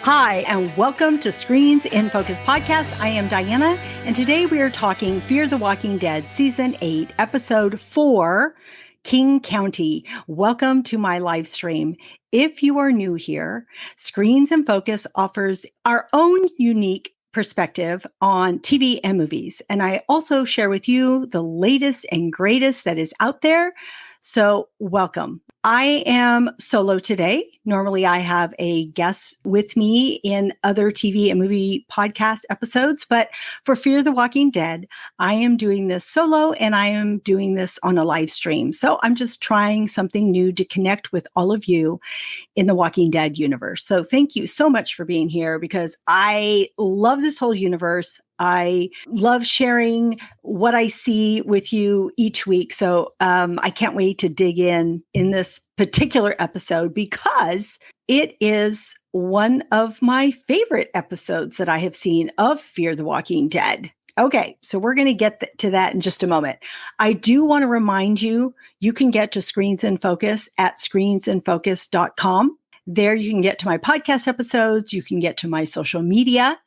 Hi, and welcome to Screens in Focus podcast. I am Diana, and today we are talking Fear the Walking Dead Season 8, Episode 4, King County. Welcome to my live stream. If you are new here, Screens in Focus offers our own unique perspective on TV and movies. And I also share with you the latest and greatest that is out there. So welcome. I am solo today. Normally I have a guest with me in other TV and movie podcast episodes, but for Fear the Walking Dead, I am doing this solo and I am doing this on a live stream. So I'm just trying something new to connect with all of you in the Walking Dead universe. So thank you so much for being here because I love this whole universe. I love sharing what I see with you each week. So I can't wait to dig in this particular episode because it is one of my favorite episodes that I have seen of Fear the Walking Dead. Okay, so we're going to get to that in just a moment. I do want to remind you, you can get to Screens in Focus at screensinfocus.com. There you can get to my podcast episodes, you can get to my social media,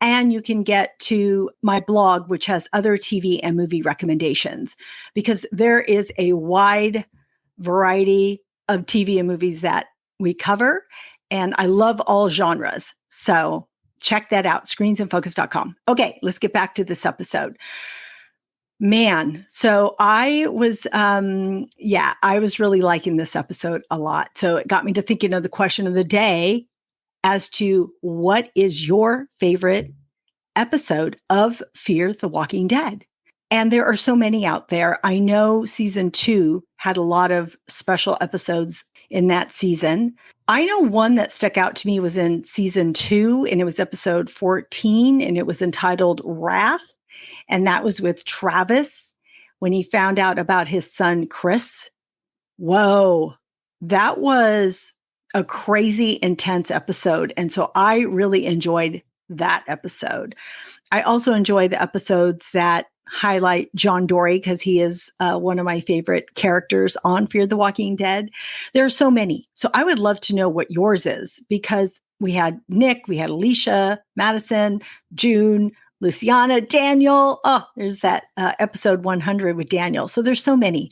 and you can get to my blog, which has other TV and movie recommendations, because there is a wide variety of TV and movies that we cover. And I love all genres. So check that out, screensinfocus.com. Okay, let's get back to this episode. Man, so I was really liking this episode a lot. So it got me to thinking of the question of the day as to what is your favorite episode of Fear the Walking Dead? And there are so many out there. I know season 2 had a lot of special episodes in that season. I know one that stuck out to me was in season 2, and it was episode 14, and it was entitled Wrath. And that was with Travis when he found out about his son, Chris. Whoa, that was a crazy, intense episode. And so I really enjoyed that episode. I also enjoy the episodes that highlight John Dory because he is one of my favorite characters on Fear the Walking Dead. There are so many. So I would love to know what yours is because we had Nick, we had Alicia, Madison, June, Luciana, Daniel. Oh, there's that episode 100 with Daniel. So there's so many.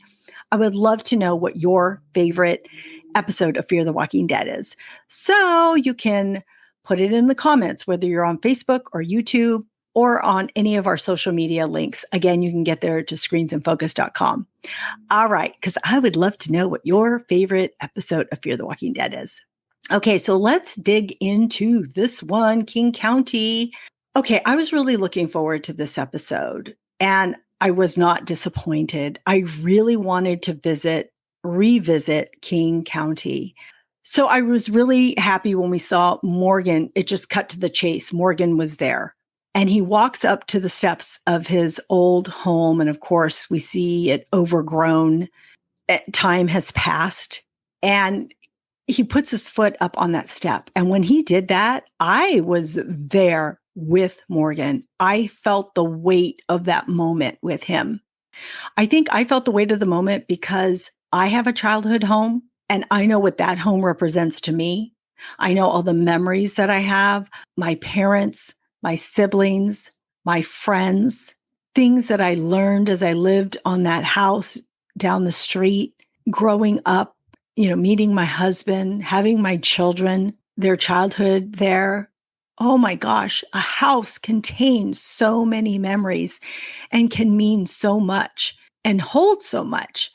I would love to know what your favorite episode of Fear the Walking Dead is. So you can put it in the comments, whether you're on Facebook or YouTube or on any of our social media links. Again, you can get there to screensinfocus.com. All right, because I would love to know what your favorite episode of Fear the Walking Dead is. Okay, so let's dig into this one, King County. Okay, I was really looking forward to this episode, and I was not disappointed. I really wanted to revisit King County. So I was really happy when we saw Morgan. It just cut to the chase. Morgan was there. And he walks up to the steps of his old home. And of course, we see it overgrown. Time has passed. And he puts his foot up on that step. And when he did that, I was there with Morgan. I felt the weight of that moment with him. I think I felt the weight of the moment because I have a childhood home and I know what that home represents to me. I know all the memories that I have, my parents, my siblings, my friends, things that I learned as I lived on that house down the street, growing up, meeting my husband, having my children, their childhood there. Oh my gosh, a house contains so many memories and can mean so much and hold so much.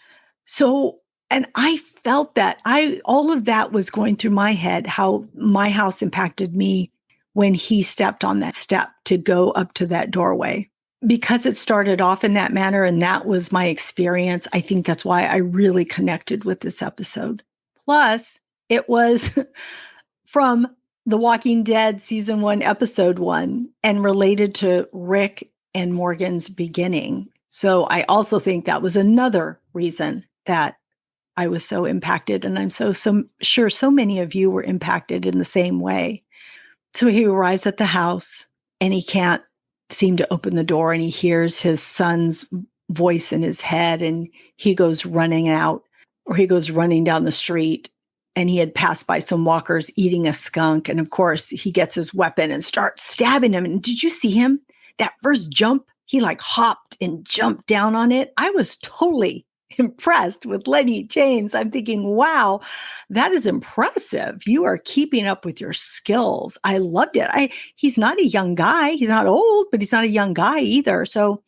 And I felt that all of that was going through my head, how my house impacted me when he stepped on that step to go up to that doorway. Because it started off in that manner and that was my experience, I think that's why I really connected with this episode. Plus, it was from The Walking Dead season 1, episode 1, and related to Rick and Morgan's beginning. So I also think that was another reason that I was so impacted. And I'm so sure so many of you were impacted in the same way. So he arrives at the house and he can't seem to open the door, and he hears his son's voice in his head, and he goes running out, or he goes running down the street, and he had passed by some walkers eating a skunk. And of course, he gets his weapon and starts stabbing him. And did you see him? That first jump, he like hopped and jumped down on it. I was totally impressed with Lenny James. I'm thinking, wow, that is impressive. You are keeping up with your skills. I loved it. He's not a young guy. He's not old, but he's not a young guy either. So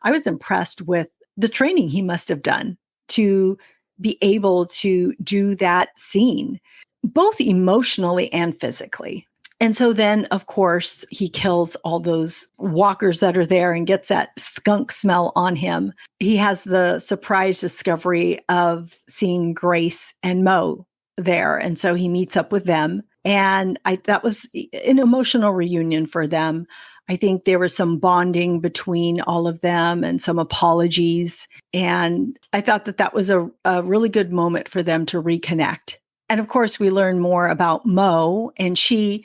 I was impressed with the training he must have done to be able to do that scene, both emotionally and physically. And so then, of course, he kills all those walkers that are there and gets that skunk smell on him. He has the surprise discovery of seeing Grace and Mo there. And so he meets up with them. And that was an emotional reunion for them. I think there was some bonding between all of them and some apologies. And I thought that was a really good moment for them to reconnect. And of course, we learn more about Mo, and she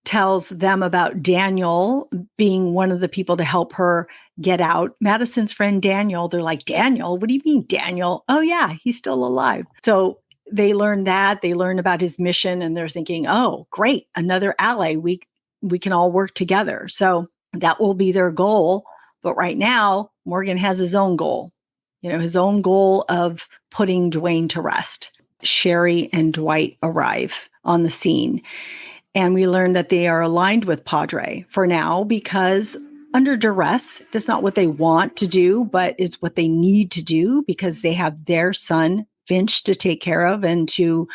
tells them about Daniel being one of the people to help her get out. Madison's friend Daniel, they're like, Daniel? What do you mean, Daniel? Oh, yeah, he's still alive. So they learn that. They learn about his mission, and they're thinking, oh, great, another ally. We can all work together. So that will be their goal. But right now, Morgan has his own goal, his own goal of putting Dwayne to rest. Sherry and Dwight arrive on the scene. And we learn that they are aligned with Padre for now because under duress, it's not what they want to do, but it's what they need to do because they have their son, Finch, to take care of and to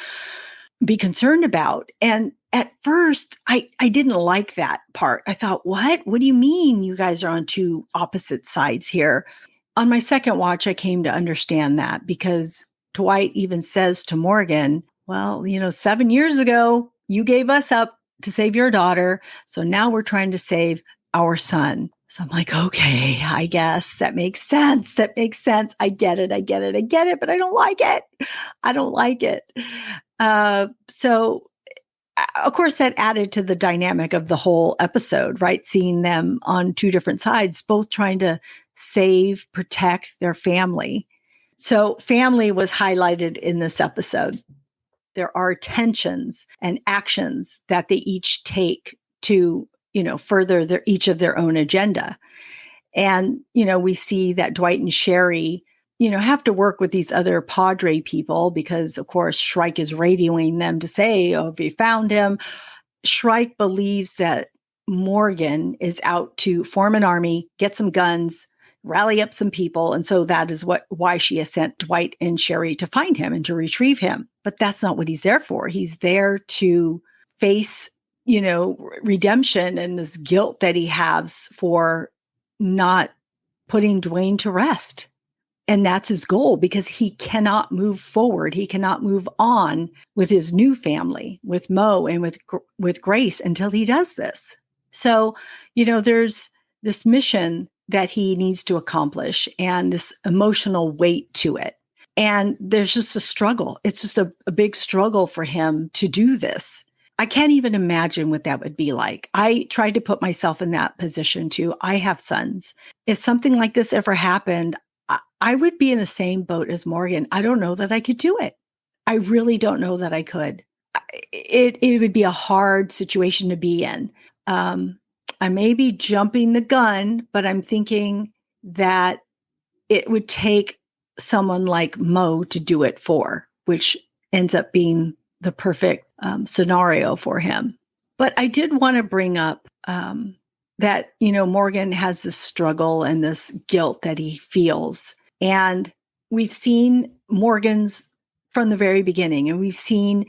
be concerned about. And at first, I didn't like that part. I thought, what? What do you mean you guys are on two opposite sides here? On my second watch, I came to understand that because Dwight even says to Morgan, well, 7 years ago, you gave us up to save your daughter. So now we're trying to save our son. So I'm like, okay, I guess that makes sense. That makes sense. I get it. But I don't like it. So of course, that added to the dynamic of the whole episode, right? Seeing them on two different sides, both trying to save, protect their family. So family was highlighted in this episode. There are tensions and actions that they each take to, further each of their own agenda. And, we see that Dwight and Sherry, have to work with these other Padre people because, of course, Shrike is radioing them to say, oh, if you found him. Shrike believes that Morgan is out to form an army, get some guns, rally up some people. And so that is why she has sent Dwight and Sherry to find him and to retrieve him. But that's not what he's there for. He's there to face, redemption and this guilt that he has for not putting Dwayne to rest. And that's his goal because he cannot move forward. He cannot move on with his new family, with Mo and with Grace until he does this. So, there's this mission that he needs to accomplish and this emotional weight to it. And there's just a struggle. It's just a big struggle for him to do this. I can't even imagine what that would be like. I tried to put myself in that position too. I have sons. If something like this ever happened, I would be in the same boat as Morgan. I don't know that I could do it. I really don't know that I could. It would be a hard situation to be in. I may be jumping the gun, but I'm thinking that it would take someone like Mo to do it for, which ends up being the perfect scenario for him. But I did want to bring up that, Morgan has this struggle and this guilt that he feels. And we've seen Morgan's from the very beginning, and we've seen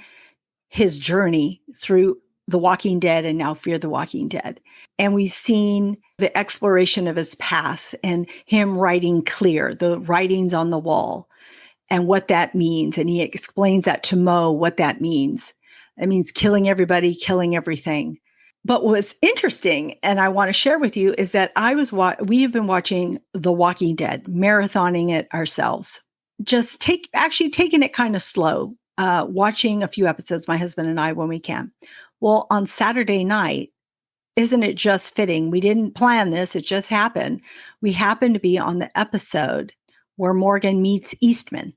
his journey through The Walking Dead and now Fear the Walking Dead. And we've seen the exploration of his past and him writing clear, the writings on the wall and what that means. And he explains that to Mo, what that means. It means killing everybody, killing everything. But what's interesting, and I want to share with you, is that we have been watching The Walking Dead, marathoning it ourselves. Just taking it kind of slow, watching a few episodes, my husband and I, when we can. Well, on Saturday night, isn't it just fitting? We didn't plan this. It just happened. We happened to be on the episode where Morgan meets Eastman.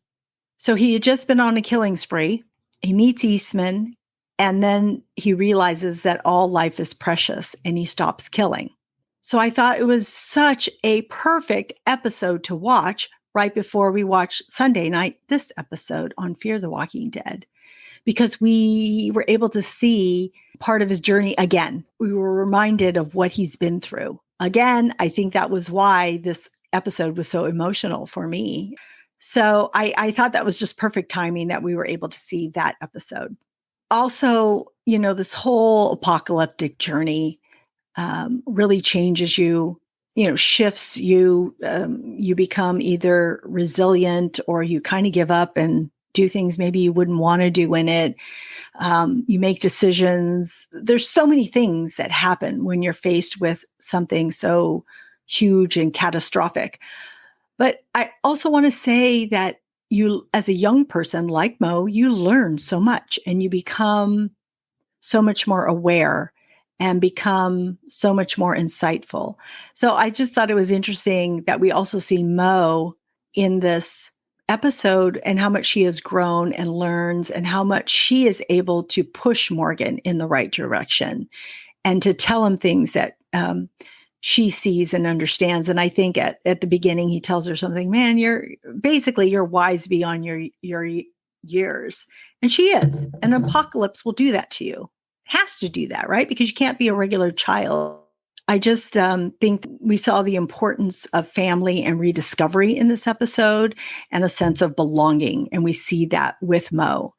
So he had just been on a killing spree. He meets Eastman, and then he realizes that all life is precious and he stops killing. So I thought it was such a perfect episode to watch right before we watch Sunday night, this episode on Fear the Walking Dead, because we were able to see part of his journey again. We were reminded of what he's been through. Again, I think that was why this episode was so emotional for me. So I thought that was just perfect timing that we were able to see that episode. Also, this whole apocalyptic journey really changes you, shifts you. You become either resilient or you kind of give up and do things maybe you wouldn't want to do in it. You make decisions. There's so many things that happen when you're faced with something so huge and catastrophic. But I also want to say that you, as a young person like Mo, you learn so much and you become so much more aware and become so much more insightful. So I just thought it was interesting that we also see Mo in this episode and how much she has grown and learns and how much she is able to push Morgan in the right direction and to tell him things that she sees and understands. And I think at the beginning, he tells her something, man, you're wise beyond your years. And she is. An apocalypse will do that to you. It has to do that, right? Because you can't be a regular child. I just think we saw the importance of family and rediscovery in this episode and a sense of belonging. And we see that with Mo.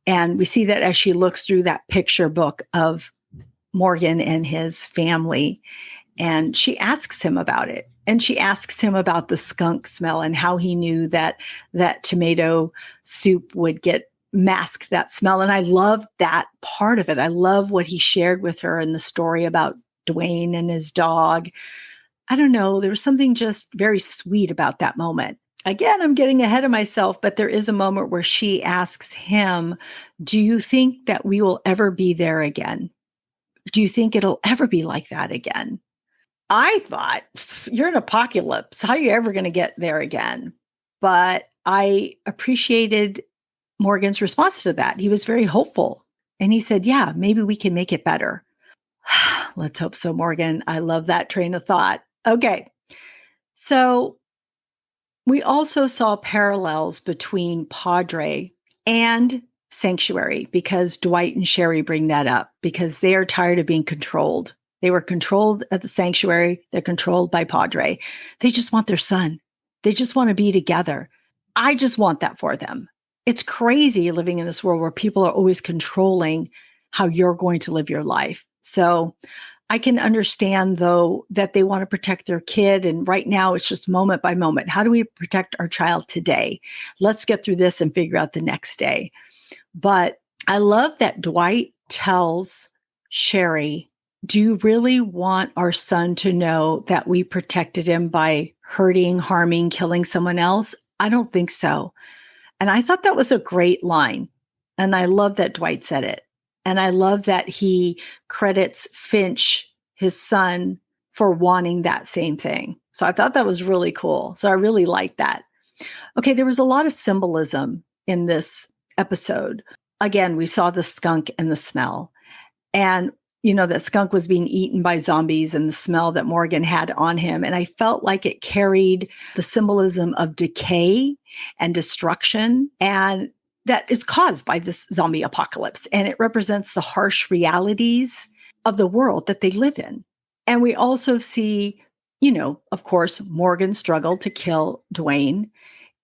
And we see that as she looks through that picture book of Morgan and his family. And she asks him about it. And she asks him about the skunk smell and how he knew that tomato soup would mask that smell. And I love that part of it. I love what he shared with her in the story about Dwayne and his dog. I don't know. There was something just very sweet about that moment. Again, I'm getting ahead of myself, but there is a moment where she asks him, do you think that we will ever be there again? Do you think it'll ever be like that again? I thought, you're in an apocalypse. How are you ever going to get there again? But I appreciated Morgan's response to that. He was very hopeful. And he said, yeah, maybe we can make it better. Let's hope so, Morgan. I love that train of thought. Okay. So we also saw parallels between Padre and Sanctuary because Dwight and Sherry bring that up because they are tired of being controlled. They were controlled at the Sanctuary. They're controlled by Padre. They just want their son. They just want to be together. I just want that for them. It's crazy living in this world where people are always controlling how you're going to live your life. So I can understand, though, that they want to protect their kid. And right now, it's just moment by moment. How do we protect our child today? Let's get through this and figure out the next day. But I love that Dwight tells Sherry, do you really want our son to know that we protected him by hurting, harming, killing someone else? I don't think so. And I thought that was a great line. And I love that Dwight said it. And I love that he credits Finch, his son, for wanting that same thing. So I thought that was really cool. So I really liked that. Okay, there was a lot of symbolism in this episode. Again, we saw the skunk and the smell. And that skunk was being eaten by zombies and the smell that Morgan had on him. And I felt like it carried the symbolism of decay and destruction. And that is caused by this zombie apocalypse. And it represents the harsh realities of the world that they live in. And we also see, of course, Morgan's struggle to kill Dwayne.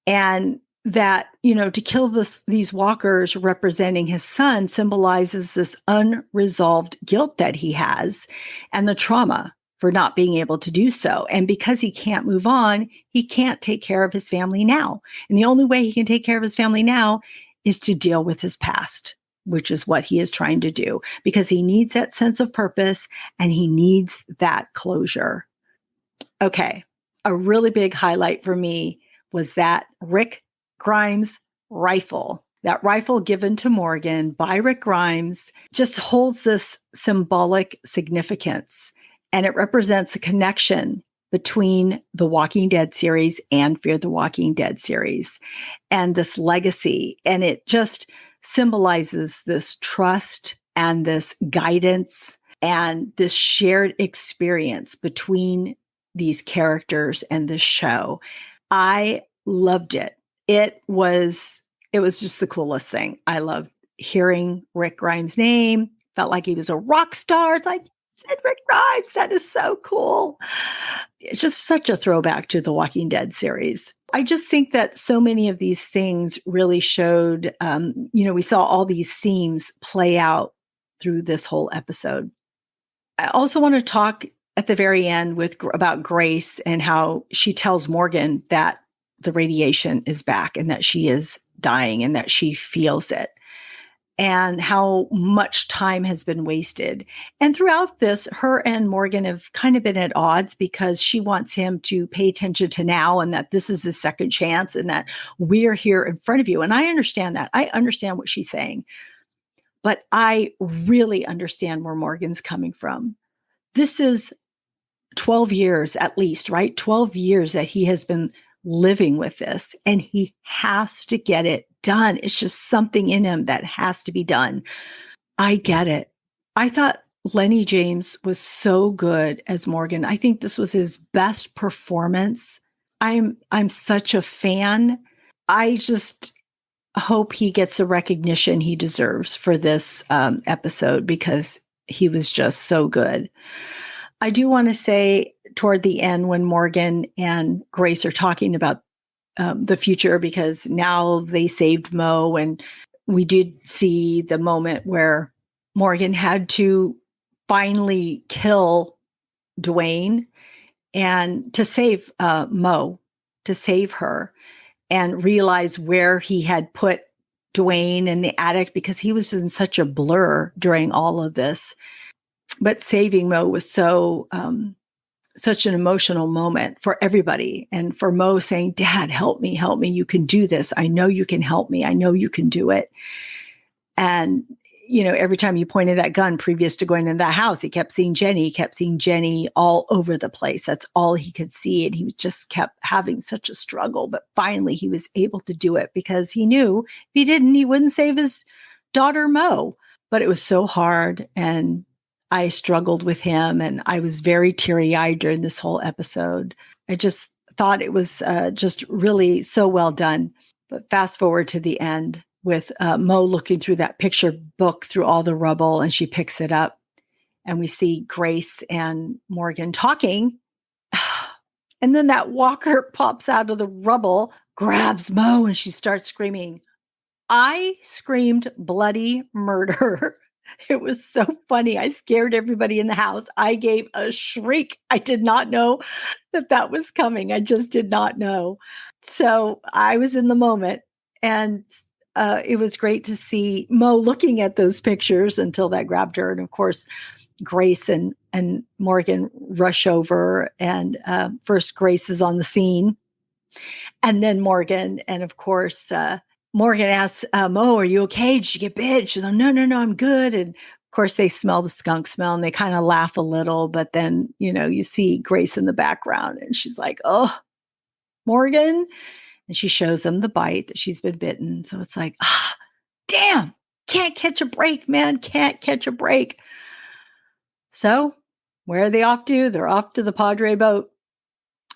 And that, to kill these walkers representing his son symbolizes this unresolved guilt that he has and the trauma for not being able to do so. And because he can't move on, he can't take care of his family now. And the only way he can take care of his family now is to deal with his past, which is what he is trying to do because he needs that sense of purpose and he needs that closure. Okay. A really big highlight for me was that Rick Grimes' rifle. That rifle given to Morgan by Rick Grimes just holds this symbolic significance. And it represents a connection between the Walking Dead series and Fear the Walking Dead series and this legacy. And it just symbolizes this trust and this guidance and this shared experience between these characters and this show. I loved it. It was just the coolest thing. I loved hearing Rick Grimes' name. Felt like he was a rock star. It's like, said Rick Grimes. That is so cool. It's just such a throwback to the Walking Dead series. I just think that so many of these things really showed, we saw all these themes play out through this whole episode. I also want to talk at the very end about Grace and how she tells Morgan that the radiation is back and that she is dying and that she feels it, and how much time has been wasted. And throughout this, her and Morgan have kind of been at odds because she wants him to pay attention to now and that this is his second chance and that we're here in front of you. And I understand that. I understand what she's saying. But I really understand where Morgan's coming from. This is 12 years at least, right? 12 years that he has been living with this, and he has to get it done. It's just something in him that has to be done. I get it. I thought Lenny James was so good as Morgan. I think this was his best performance. I'm such a fan. I just hope he gets the recognition he deserves for this episode because he was just so good. I do want to say toward the end when Morgan and Grace are talking about the future, because now they saved Mo, and we did see the moment where Morgan had to finally kill Dwayne and to save Mo, to save her, and realize where he had put Dwayne in the attic because he was in such a blur during all of this. But saving Mo was such an emotional moment for everybody. And for Mo saying, Dad, help me. You can do this. I know you can help me. I know you can do it. And, every time he pointed that gun previous to going in that house, he kept seeing Jenny all over the place. That's all he could see. And he just kept having such a struggle. But finally, he was able to do it because he knew if he didn't, he wouldn't save his daughter, Mo. But it was so hard. And I struggled with him, and I was very teary-eyed during this whole episode. I just thought it was just really so well done. But fast forward to the end with Mo looking through that picture book through all the rubble, and she picks it up, and we see Grace and Morgan talking. And then that walker pops out of the rubble, grabs Mo, and she starts screaming. I screamed bloody murder. It was so funny. I scared everybody in the house. I gave a shriek. I did not know that was coming. I just did not know. So I was in the moment, and it was great to see Mo looking at those pictures until that grabbed her. And of course, Grace and Morgan rush over, and first Grace is on the scene, and then Morgan. And of course, Morgan asks, Mo, are you okay? Did you get bit? She's like, no, I'm good. And of course, they smell the skunk smell and they kind of laugh a little. But then, you see Grace in the background and she's like, oh, Morgan. And she shows them the bite that she's been bitten. So it's like, damn, can't catch a break, man. Can't catch a break. So where are they off to? They're off to the Padre boat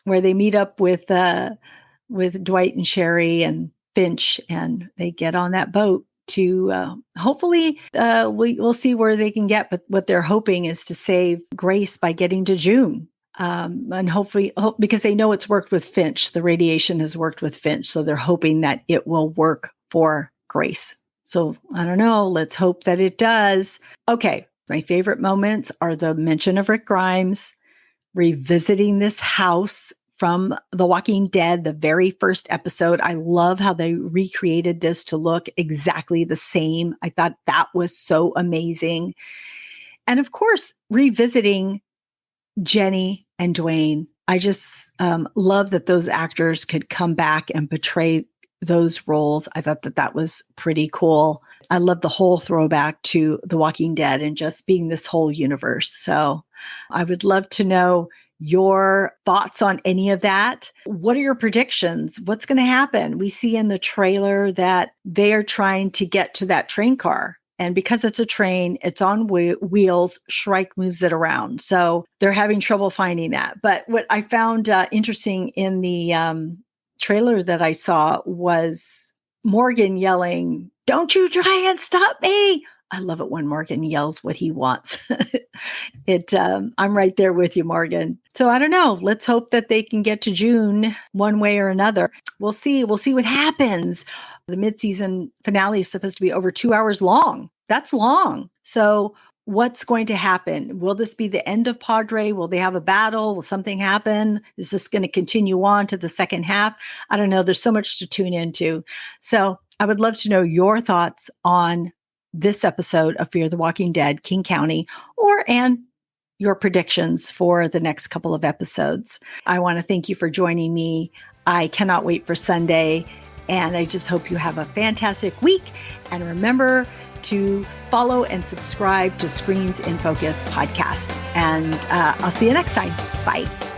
where they meet up with Dwight and Sherry and Finch, and they get on that boat to hopefully we'll see where they can get, but what they're hoping is to save Grace by getting to June, and hopefully because they know it's worked with Finch, the radiation has worked with Finch, so they're hoping that it will work for Grace. So I don't know, let's hope that it does. Okay, my favorite moments are the mention of Rick Grimes revisiting this house from The Walking Dead, the very first episode. I love how they recreated this to look exactly the same. I thought that was so amazing. And of course, revisiting Jenny and Dwayne. I just love that those actors could come back and portray those roles. I thought that was pretty cool. I love the whole throwback to The Walking Dead and just being this whole universe. So I would love to know your thoughts on any of that. What are your predictions? What's going to happen? We see in the trailer that they are trying to get to that train car. And because it's a train, it's on wheels, Shrike moves it around. So they're having trouble finding that. But what I found interesting in the trailer that I saw was Morgan yelling, "Don't you try and stop me." I love it when Morgan yells what he wants. I'm right there with you, Morgan. So I don't know. Let's hope that they can get to June one way or another. We'll see. We'll see what happens. The mid-season finale is supposed to be over 2 hours long. That's long. So what's going to happen? Will this be the end of Padre? Will they have a battle? Will something happen? Is this going to continue on to the second half? I don't know. There's so much to tune into. So I would love to know your thoughts on this episode of Fear the Walking Dead, King County, and your predictions for the next couple of episodes. I want to thank you for joining me. I cannot wait for Sunday, and I just hope you have a fantastic week. And remember to follow and subscribe to Screens in Focus podcast. And I'll see you next time. Bye.